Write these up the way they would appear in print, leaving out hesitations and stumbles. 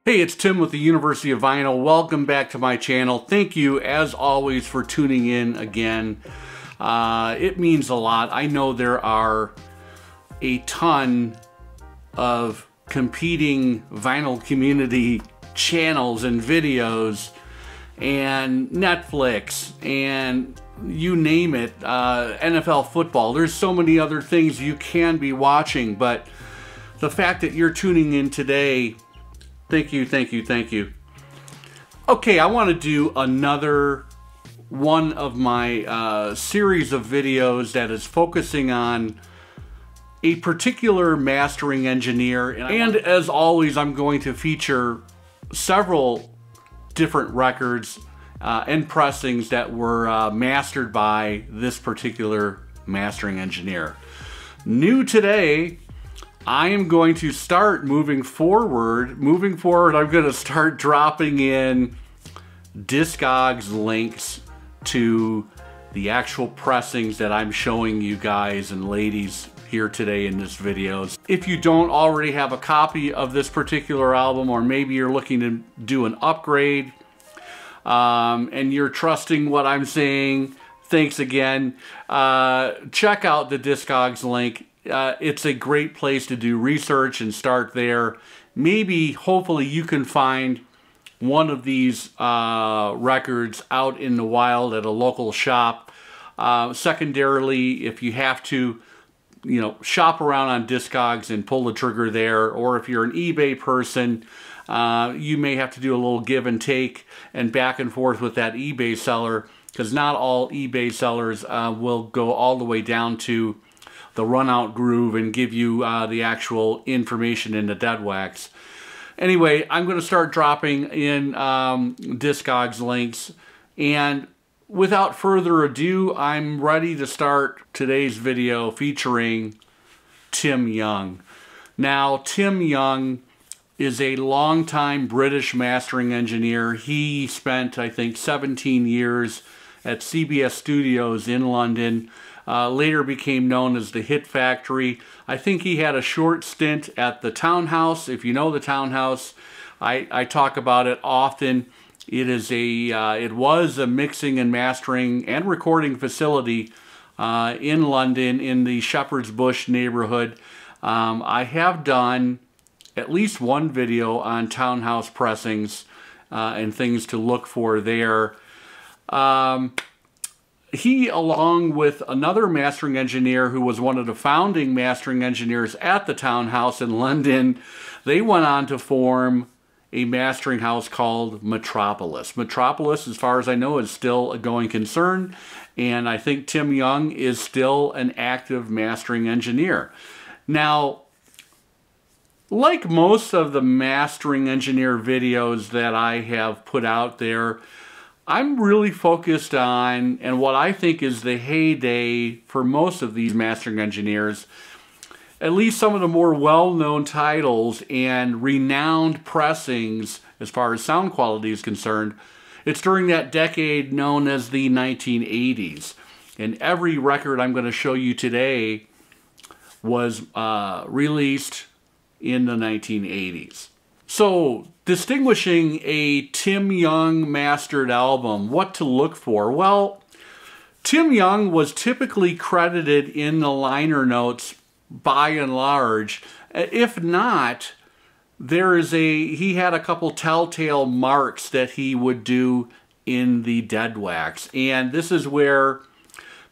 Hey, it's Tim with the University of Vinyl. Welcome back to my channel. Thank you, as always, for tuning in again. It means a lot. I know there are a ton of competing vinyl community channels and videos and Netflix and you name it, NFL football. There's so many other things you can be watching, but the fact that you're tuning in today, thank you, thank you, thank you. Okay, I want to do another one of my series of videos that is focusing on a particular mastering engineer. And as always, I'm going to feature several different records and pressings that were mastered by this particular mastering engineer. New today, I am going to start moving forward. I'm going to start dropping in Discogs links to the actual pressings that I'm showing you guys and ladies here today in this video. If you don't already have a copy of this particular album, or maybe you're looking to do an upgrade and you're trusting what I'm saying, thanks again. Check out the Discogs link. It's a great place to do research and start there. Maybe, hopefully, you can find one of these records out in the wild at a local shop. Secondarily, if you have to, shop around on Discogs and pull the trigger there, or if you're an eBay person, you may have to do a little give and take and back and forth with that eBay seller, because not all eBay sellers will go all the way down to the run out groove and give you the actual information in the dead wax. Anyway, I'm going to start dropping in Discogs links, and without further ado, I'm ready to start today's video featuring Tim Young. Now, Tim Young is a longtime British mastering engineer. He spent, I think, 17 years at CBS Studios in London. Later became known as the Hit Factory. I think he had a short stint at the Townhouse. If you know the Townhouse, I talk about it often. It was a mixing and mastering and recording facility in London in the Shepherd's Bush neighborhood. I have done at least one video on Townhouse pressings and things to look for there. He, along with another mastering engineer who was one of the founding mastering engineers at the Townhouse in London, they went on to form a mastering house called Metropolis. Metropolis, as far as I know, is still a going concern, and I think Tim Young is still an active mastering engineer. Now, like most of the mastering engineer videos that I have put out there, I'm really focused on, and what I think is the heyday for most of these mastering engineers, at least some of the more well-known titles and renowned pressings as far as sound quality is concerned. It's during that decade known as the 1980s. And every record I'm going to show you today was released in the 1980s. So, distinguishing a Tim Young mastered album, what to look for? Well, Tim Young was typically credited in the liner notes by and large. If not, he had a couple telltale marks that he would do in the dead wax. And this is where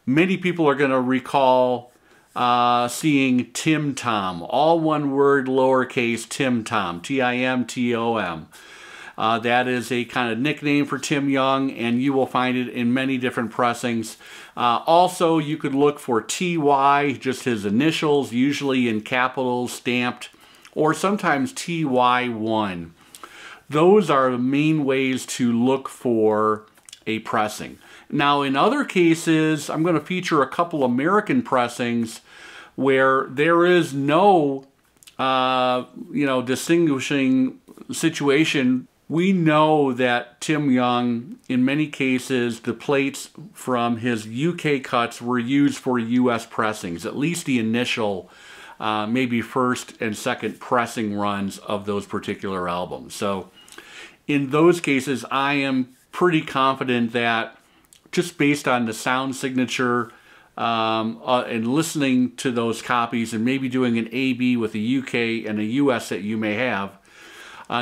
many people are going to recall seeing timtom, all one word, lowercase timtom, T-I-M-T-O-M. That is a kind of nickname for Tim Young, and you will find it in many different pressings. Also, you could look for T-Y, just his initials, usually in capitals, stamped, or sometimes T-Y-1. Those are the main ways to look for a pressing. Now, in other cases, I'm going to feature a couple American pressings where there is no, distinguishing situation. We know that Tim Young, in many cases, the plates from his UK cuts were used for US pressings, at least the initial maybe first and second pressing runs of those particular albums. So in those cases, I am pretty confident that just based on the sound signature and listening to those copies and maybe doing an A-B with a UK and a US that you may have,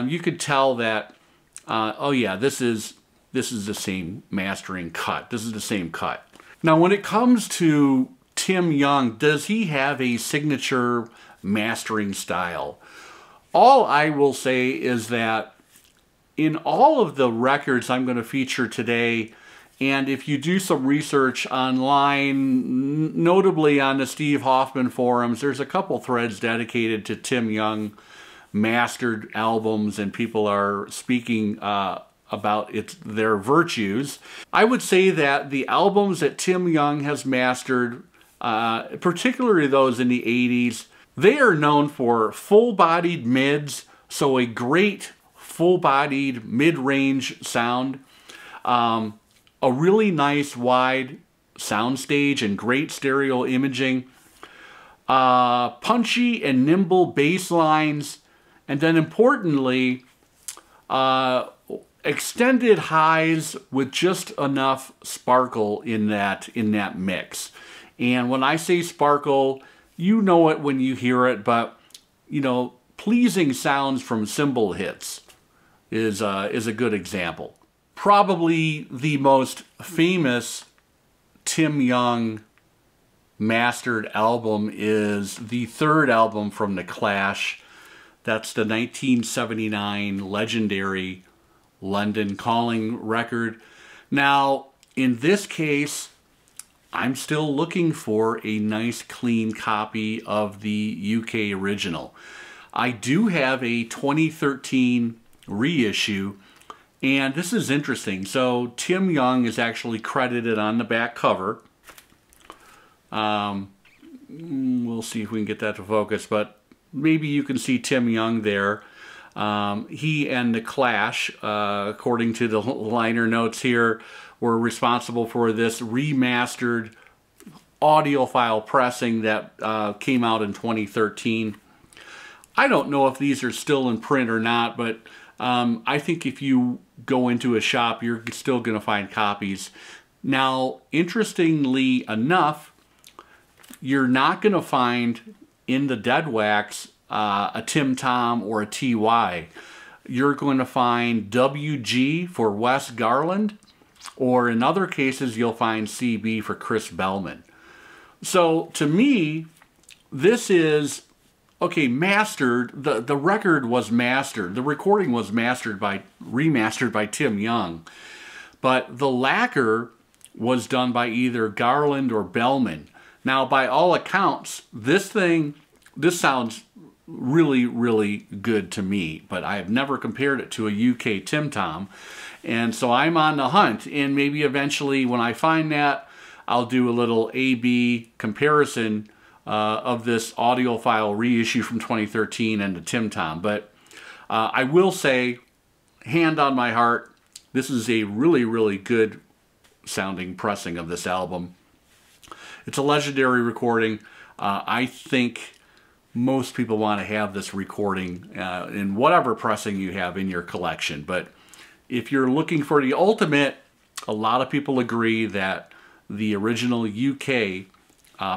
you could tell that, oh yeah, this is the same mastering cut. This is the same cut. Now, when it comes to Tim Young, does he have a signature mastering style? All I will say is that in all of the records I'm going to feature today, and if you do some research online, notably on the Steve Hoffman forums, there's a couple threads dedicated to Tim Young mastered albums, and people are speaking about their virtues. I would say that the albums that Tim Young has mastered, particularly those in the 80s, they are known for full-bodied mids, so a great full-bodied mid-range sound, a really nice wide soundstage and great stereo imaging, punchy and nimble bass lines, and then importantly, extended highs with just enough sparkle in that mix. And when I say sparkle, you know it when you hear it, but you know, pleasing sounds from cymbal hits is a good example. Probably the most famous Tim Young mastered album is the third album from The Clash. That's the 1979 legendary London Calling record. Now, in this case, I'm still looking for a nice clean copy of the UK original. I do have a 2013 reissue, and this is interesting. So Tim Young is actually credited on the back cover. We'll see if we can get that to focus, but maybe you can see Tim Young there. He and The Clash, according to the liner notes here, were responsible for this remastered audiophile pressing that came out in 2013. I don't know if these are still in print or not, but I think if you go into a shop, you're still going to find copies. Now, interestingly enough, you're not going to find in the dead wax a timtom or a TY. You're going to find WG for Wes Garland, or in other cases you'll find CB for Chris Bellman. So to me, this is, okay, mastered, the record was mastered, the recording was remastered by Tim Young, but the lacquer was done by either Garland or Bellman. Now, by all accounts, this sounds really, really good to me, but I have never compared it to a UK timtom, and so I'm on the hunt, and maybe eventually when I find that, I'll do a little A-B comparison of this audiophile reissue from 2013 and the timtom. But I will say, hand on my heart, this is a really, really good sounding pressing of this album. It's a legendary recording. I think most people want to have this recording in whatever pressing you have in your collection. But if you're looking for the ultimate, a lot of people agree that the original UK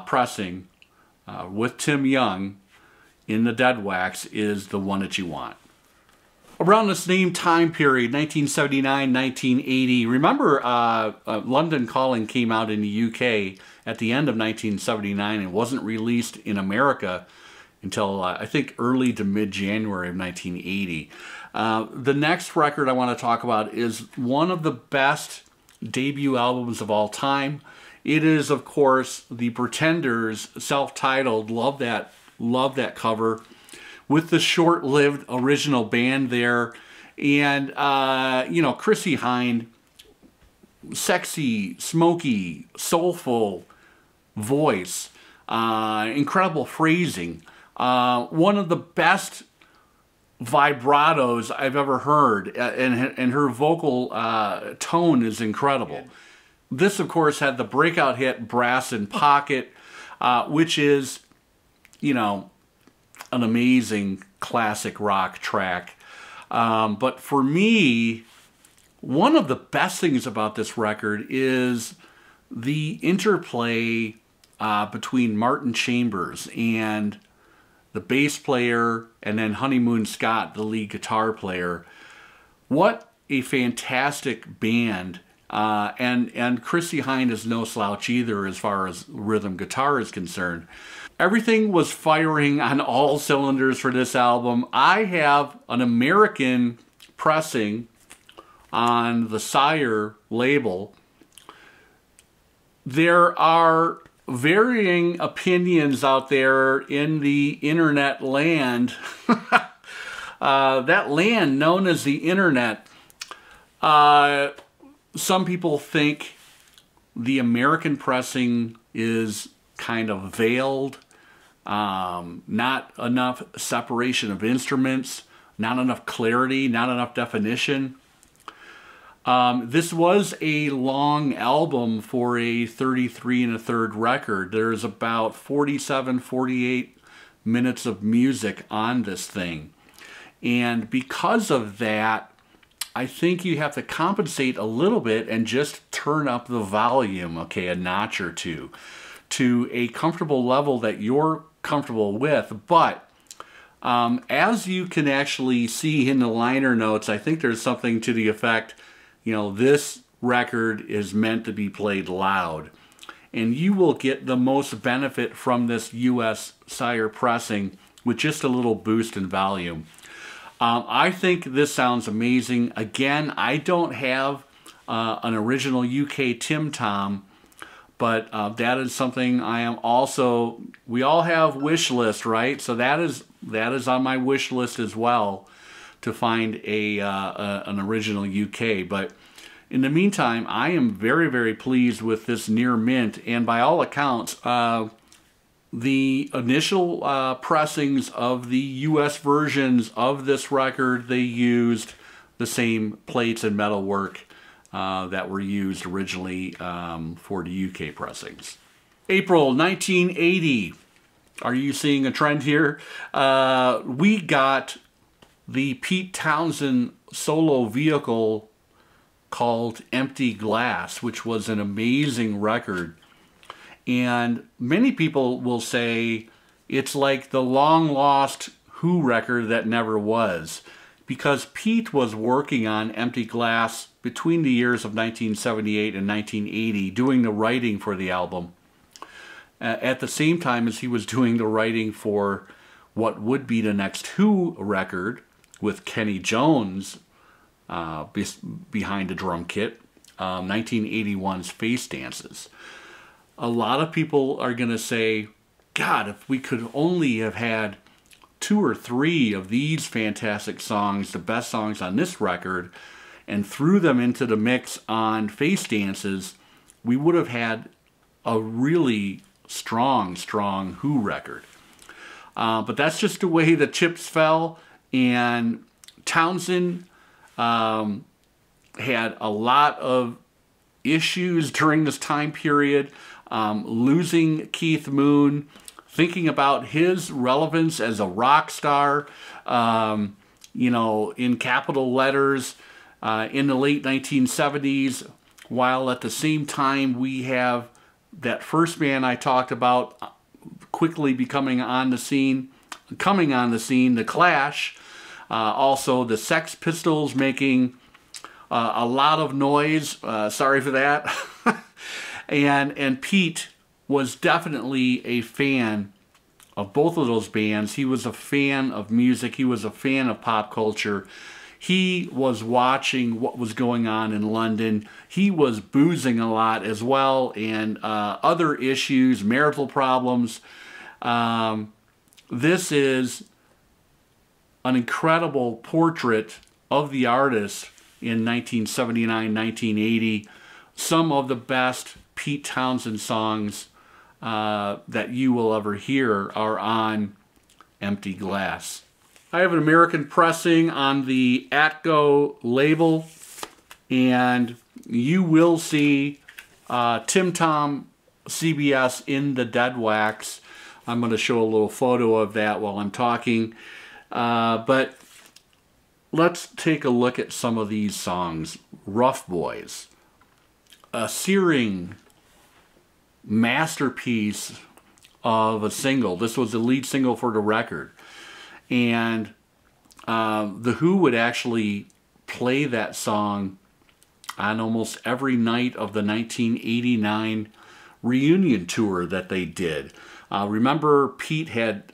pressing with Tim Young in the dead wax is the one that you want. Around the same time period, 1979, 1980, remember London Calling came out in the UK at the end of 1979 and wasn't released in America until I think early to mid-January of 1980. The next record I want to talk about is one of the best debut albums of all time. It is, of course, the Pretenders' self-titled Love That cover, with the short-lived original band there, and you know, Chrissie Hynde, sexy, smoky, soulful voice, incredible phrasing, one of the best vibratos I've ever heard, and her vocal tone is incredible. This, of course, had the breakout hit Brass in Pocket, which is you know, an amazing classic rock track. But for me, one of the best things about this record is the interplay between Martin Chambers and the bass player, and then Honeymoon Scott, the lead guitar player. What a fantastic band. And Chrissie Hynde is no slouch either as far as rhythm guitar is concerned. Everything was firing on all cylinders for this album. I have an American pressing on the Sire label. There are varying opinions out there in the internet land. That land known as the internet. Some people think the American pressing is kind of veiled, not enough separation of instruments, not enough clarity, not enough definition. This was a long album for a 33 1/3 record. There's about 47, 48 minutes of music on this thing. And because of that, I think you have to compensate a little bit and just turn up the volume, okay, a notch or two, to a comfortable level that you're comfortable with. But as you can actually see in the liner notes, I think there's something to the effect, you know, this record is meant to be played loud. And you will get the most benefit from this US Sire pressing with just a little boost in volume. I think this sounds amazing. Again, I don't have an original UK timtom, but that is something I am also, we all have wish list, right? So that is on my wish list as well, to find an original UK. But in the meantime, I am very, very pleased with this near mint, and by all accounts, the initial pressings of the US versions of this record, they used the same plates and metalwork that were used originally for the UK pressings. April 1980. Are you seeing a trend here? We got the Pete Townshend solo vehicle called Empty Glass, which was an amazing record. And many people will say it's like the long-lost Who record that never was, because Pete was working on Empty Glass between the years of 1978 and 1980, doing the writing for the album, at the same time as he was doing the writing for what would be the next Who record, with Kenny Jones behind the drum kit, 1981's Face Dances. A lot of people are going to say, God, if we could only have had 2 or 3 of these fantastic songs, the best songs on this record, and threw them into the mix on Face Dances, we would have had a really strong Who record. But that's just the way the chips fell, and Townshend had a lot of issues during this time period, losing Keith Moon, thinking about his relevance as a rock star, you know, in capital letters in the late 1970s, while at the same time we have that first band I talked about quickly coming on the scene, The Clash, also the Sex Pistols making a lot of noise, sorry for that. And Pete was definitely a fan of both of those bands. He was a fan of music. He was a fan of pop culture. He was watching what was going on in London. He was boozing a lot as well, and other issues, marital problems. This is an incredible portrait of the artist in 1979, 1980. Some of the best Pete Townshend songs that you will ever hear are on Empty Glass. I have an American pressing on the Atco label, and you will see timtom CBS in the dead wax. I'm going to show a little photo of that while I'm talking. But let's take a look at some of these songs. Rough Boys, a searing masterpiece of a single. This was the lead single for the record. And The Who would actually play that song on almost every night of the 1989 reunion tour that they did. Remember, Pete had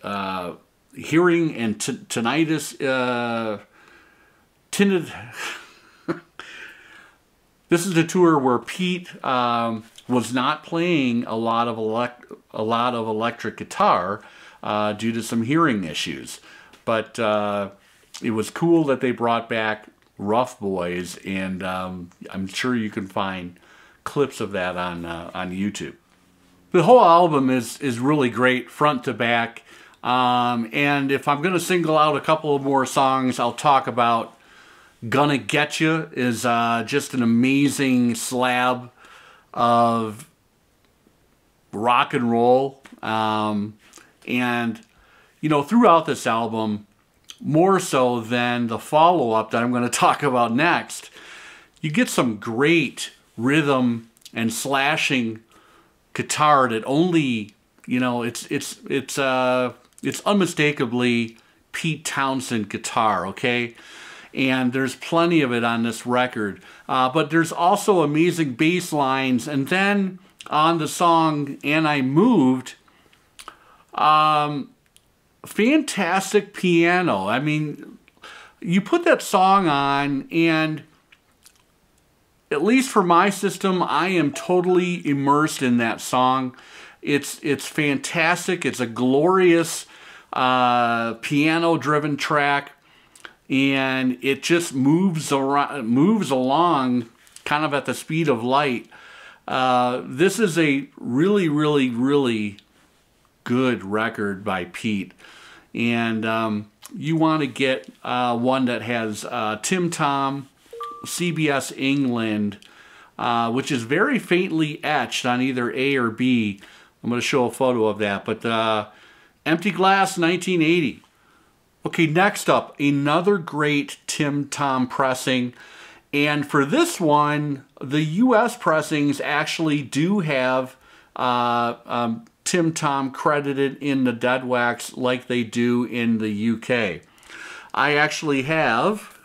hearing and tinnitus. This is the tour where Pete was not playing a lot of electric guitar due to some hearing issues. But it was cool that they brought back Rough Boys, and I'm sure you can find clips of that on YouTube. The whole album is really great, front to back. And if I'm going to single out a couple of more songs, I'll talk about Gonna Get You is just an amazing slab of rock and roll. And, you know, throughout this album, more so than the follow-up that I'm going to talk about next, you get some great rhythm and slashing guitar that only, you know, it's unmistakably Pete Townshend guitar, okay? And there's plenty of it on this record. But there's also amazing bass lines. And then on the song And I Moved, fantastic piano. I mean, you put that song on, and at least for my system, I am totally immersed in that song. It's fantastic. It's a glorious piano-driven track, and it just moves along kind of at the speed of light. This is a really, really, really good record by Pete, and you want to get one that has timtom, CBS England, which is very faintly etched on either A or B. I'm going to show a photo of that, but Empty Glass 1980. Okay, next up, another great timtom pressing, and for this one, the US pressings actually do have timtom credited in the dead wax like they do in the UK. I actually have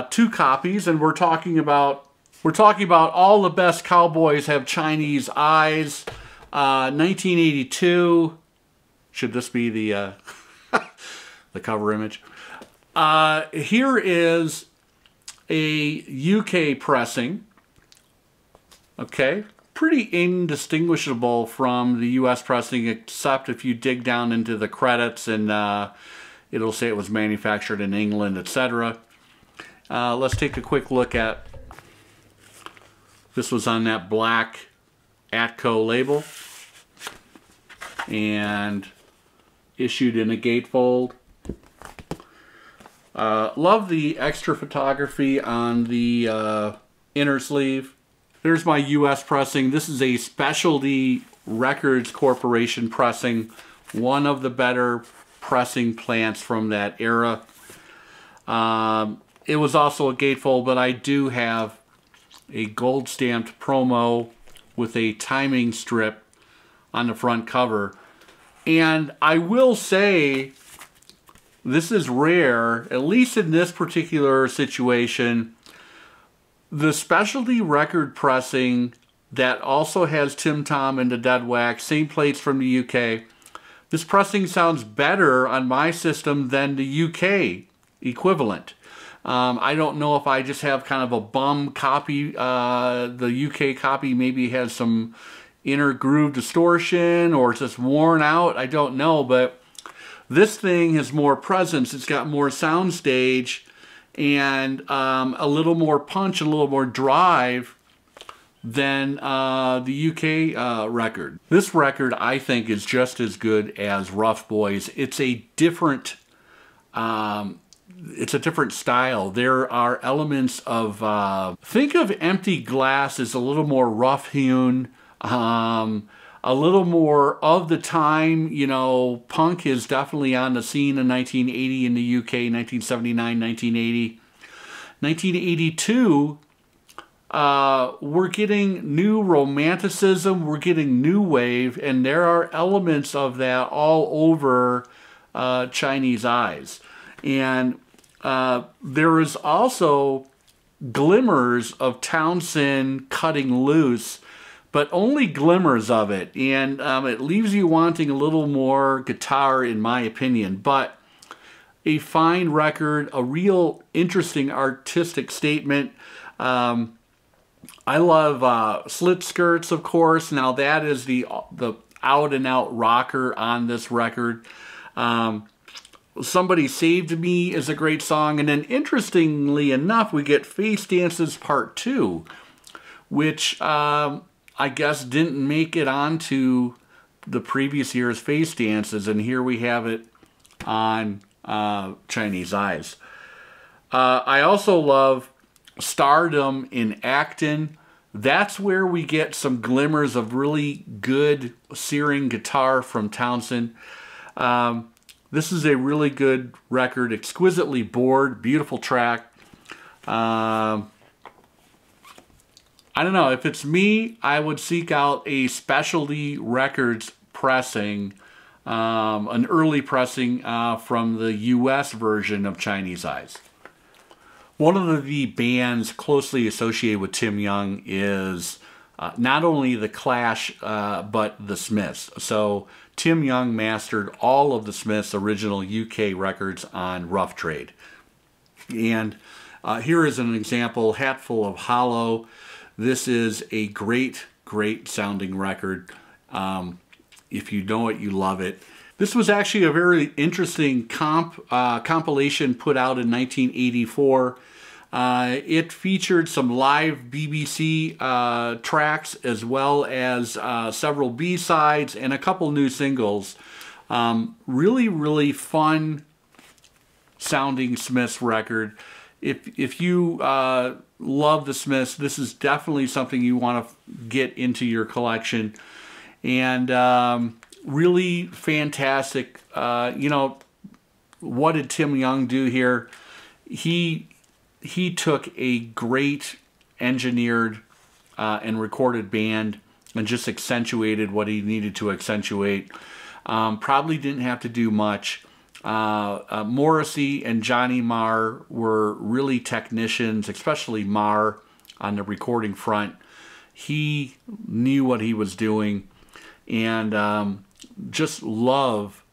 two copies, and we're talking about All the Best Cowboys Have Chinese Eyes, 1982. Should this be the the cover image? Here is a UK pressing. Okay, pretty indistinguishable from the US pressing, except if you dig down into the credits, and it'll say it was manufactured in England, etc. Let's take a quick look at, this was on that black Atco label and issued in a gatefold. Love the extra photography on the inner sleeve. There's my US pressing. This is a Specialty Records Corporation pressing, one of the better pressing plants from that era. It was also a gatefold, but I do have a gold stamped promo with a timing strip on the front cover. And I will say, this is rare, at least in this particular situation. The specialty record pressing that also has timtom and the dead wax, same plates from the UK. This pressing sounds better on my system than the UK equivalent. I don't know if I just have kind of a bum copy. The UK copy maybe has some inner groove distortion, or it's just worn out. I don't know, but this thing has more presence. It's got more soundstage and a little more punch, a little more drive than the UK record. This record, I think, is just as good as Rough Boys. It's a different style. There are elements of think of Empty Glass as a little more rough-hewn, a a little more of the time. You know, punk is definitely on the scene in 1980 in the UK, 1979, 1980. 1982, we're getting new romanticism, we're getting new wave, and there are elements of that all over Chinese Eyes. And there is also glimmers of Townsend cutting loose, but only glimmers of it. And it leaves you wanting a little more guitar, in my opinion. But a fine record, a real interesting artistic statement. I love Slit Skirts, of course. Now that is the out-and-out rocker on this record. Somebody Saved Me is a great song. And then interestingly enough, we get Face Dances Part 2, which I guess didn't make it onto the previous year's Face Dances. And here we have it on Chinese Eyes. I also love Stardom in Acton. That's where we get some glimmers of really good searing guitar from Townsend. This is a really good record, exquisitely bored, beautiful track. I don't know, if it's me, I would seek out a Specialty Records pressing, an early pressing from the US version of Chinese Eyes. One of the bands closely associated with Tim Young is not only the Clash, but the Smiths. So Tim Young mastered all of the Smiths' original UK records on Rough Trade. And here is an example, Hatful of Hollow. This is a great, great sounding record. If you know it, you love it. This was actually a very interesting compilation put out in 1984. It featured some live BBC tracks as well as several B-sides and a couple new singles. Really, really fun sounding Smiths record. If you love the Smiths, this is definitely something you want to get into your collection. And really fantastic. You know, what did Tim Young do here? He took a great engineered and recorded band and just accentuated what he needed to accentuate. Probably didn't have to do much. Morrissey and Johnny Marr were really technicians, especially Marr on the recording front. He knew what he was doing, and just love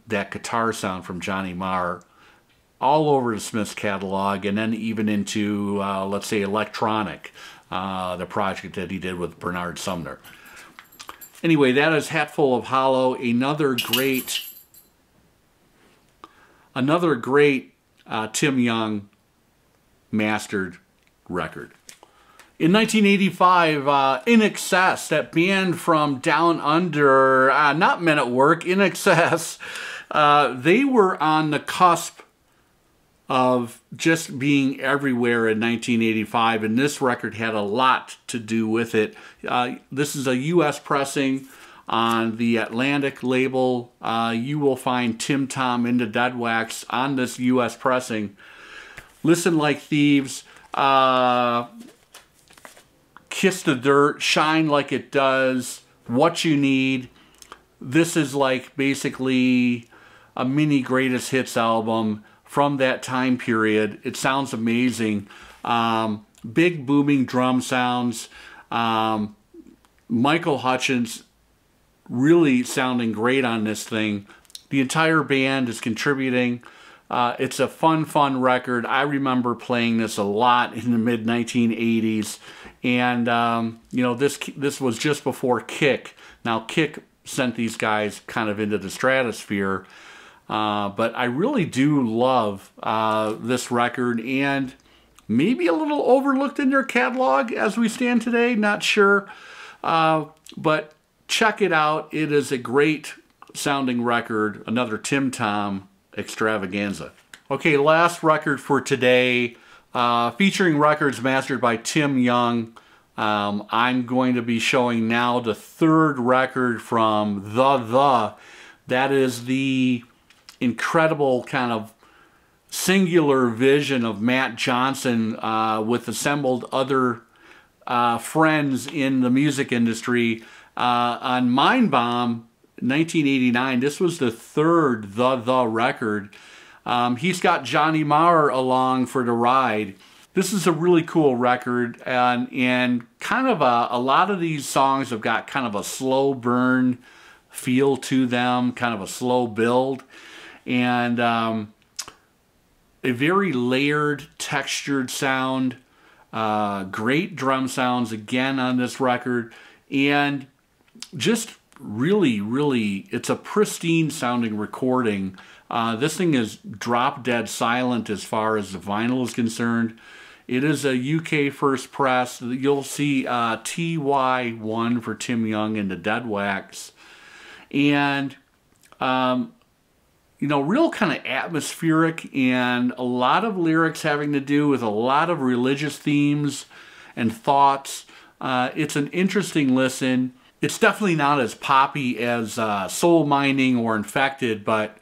that guitar sound from Johnny Marr all over the Smiths catalog, and then even into, let's say, Electronic, the project that he did with Bernard Sumner. Anyway, that is Hatful of Hollow, another great Tim Young mastered record. In 1985, In Excess, that band from Down Under, not Men at Work, In Excess, they were on the cusp of just being everywhere in 1985, and this record had a lot to do with it. This is a U.S. pressing on the Atlantic label. You will find Timtom Into Dead Wax on this U.S. pressing. Listen Like Thieves, Kiss the Dirt, Shine Like It Does, What You Need. This is like basically a mini greatest hits album from that time period. It sounds amazing. Big booming drum sounds. Michael Hutchence really sounding great on this thing. The entire band is contributing. It's a fun record. I remember playing this a lot in the mid-1980s. And, you know, this was just before Kick. Now, Kick sent these guys kind of into the stratosphere. But I really do love this record, and maybe a little overlooked in their catalog as we stand today, not sure. But check it out. It is a great sounding record, another Timtom extravaganza. Okay, last record for today, featuring records mastered by Tim Young. I'm going to be showing now the third record from The. That is the incredible kind of singular vision of Matt Johnson with assembled other friends in the music industry on Mind Bomb 1989. This was the third The record. He's got Johnny Marr along for the ride. This is a really cool record, and kind of a lot of these songs have got kind of a slow burn feel to them, kind of a slow build, and a very layered, textured sound. Great drum sounds again on this record, and just really, it's a pristine sounding recording. This thing is drop dead silent as far as the vinyl is concerned. It is a UK first press. You'll see TY1 for Tim Young and the Dead Wax. And, you know, real kind of atmospheric, and a lot of lyrics having to do with a lot of religious themes and thoughts. It's an interesting listen. It's definitely not as poppy as Soul Mining or Infected, but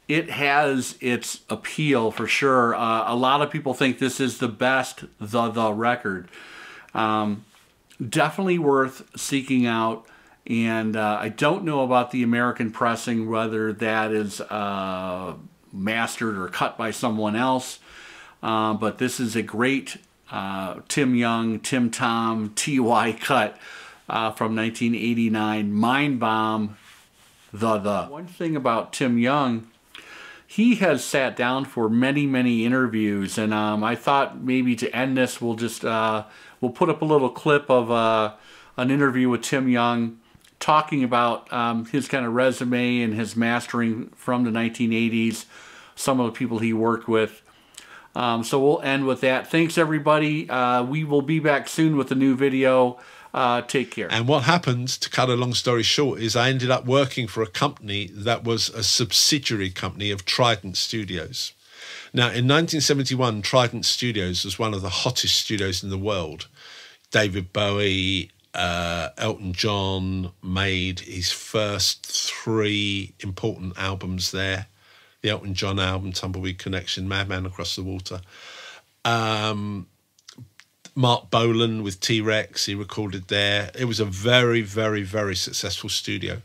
it has its appeal for sure. A lot of people think this is the best The record. Definitely worth seeking out. And I don't know about the American pressing, whether that is mastered or cut by someone else. But this is a great Tim Young, timtom, TY cut from 1989, Mind Bomb, The. One thing about Tim Young, he has sat down for many interviews, and I thought maybe to end this, we'll just we'll put up a little clip of an interview with Tim Young talking about his kind of resume and his mastering from the 1980s, some of the people he worked with. So we'll end with that. Thanks, everybody. We will be back soon with a new video. Take care. And what happened, to cut a long story short, is I ended up working for a company that was a subsidiary company of Trident Studios. Now, in 1971, Trident Studios was one of the hottest studios in the world. David Bowie, Elton John made his first 3 important albums there. The Elton John album, Tumbleweed Connection, Madman Across the Water. Mark Bolan with T-Rex, he recorded there. It was a very successful studio.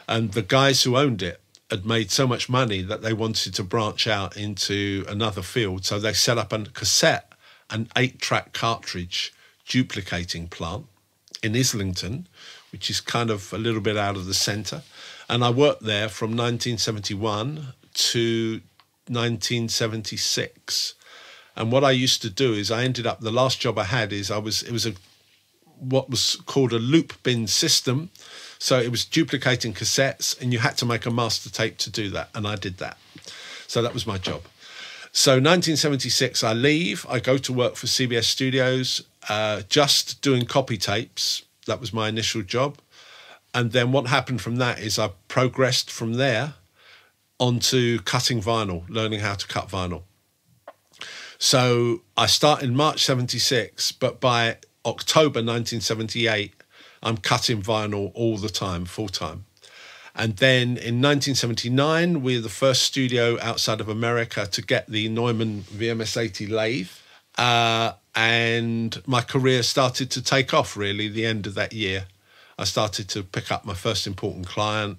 And the guys who owned it had made so much money that they wanted to branch out into another field. So they set up a cassette, an 8-track cartridge duplicating plant in Islington, which is kind of a little bit out of the centre. And I worked there from 1971 to 1976. And what I used to do is I ended up, the last job I had is it was what was called a loop bin system. So it was duplicating cassettes, and you had to make a master tape to do that. And I did that. So that was my job. So 1976, I leave. I go to work for CBS Studios, just doing copy tapes. That was my initial job. And then what happened from that is I progressed from there onto cutting vinyl, learning how to cut vinyl. So I started in March 76, but by October 1978, I'm cutting vinyl all the time, full time. And then in 1979, we're the first studio outside of America to get the Neumann VMS-80 lathe. And my career started to take off, really, the end of that year. I started to pick up my first important client,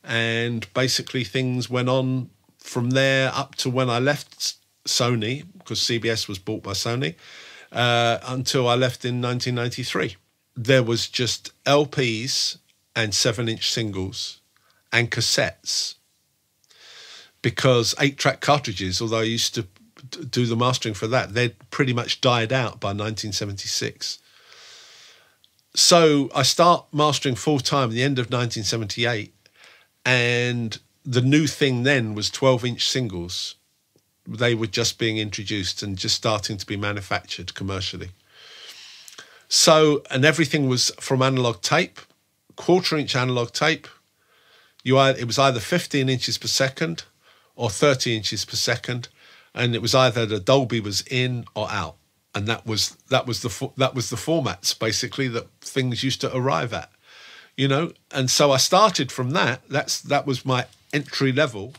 and basically things went on from there up to when I left Sony, because CBS was bought by Sony, until I left in 1993. There was just LPs and 7-inch singles and cassettes, because 8-track cartridges, although I used to do the mastering for that, they'd pretty much died out by 1976. So I start mastering full-time at the end of 1978, and the new thing then was 12-inch singles. They were just being introduced and just starting to be manufactured commercially. So, and everything was from analog tape, 1/4-inch analog tape. It was either 15 inches per second or 30 inches per second, and it was either the Dolby was in or out. and that was the formats basically that things used to arrive at, you know. And so I started from that. That was my entry level,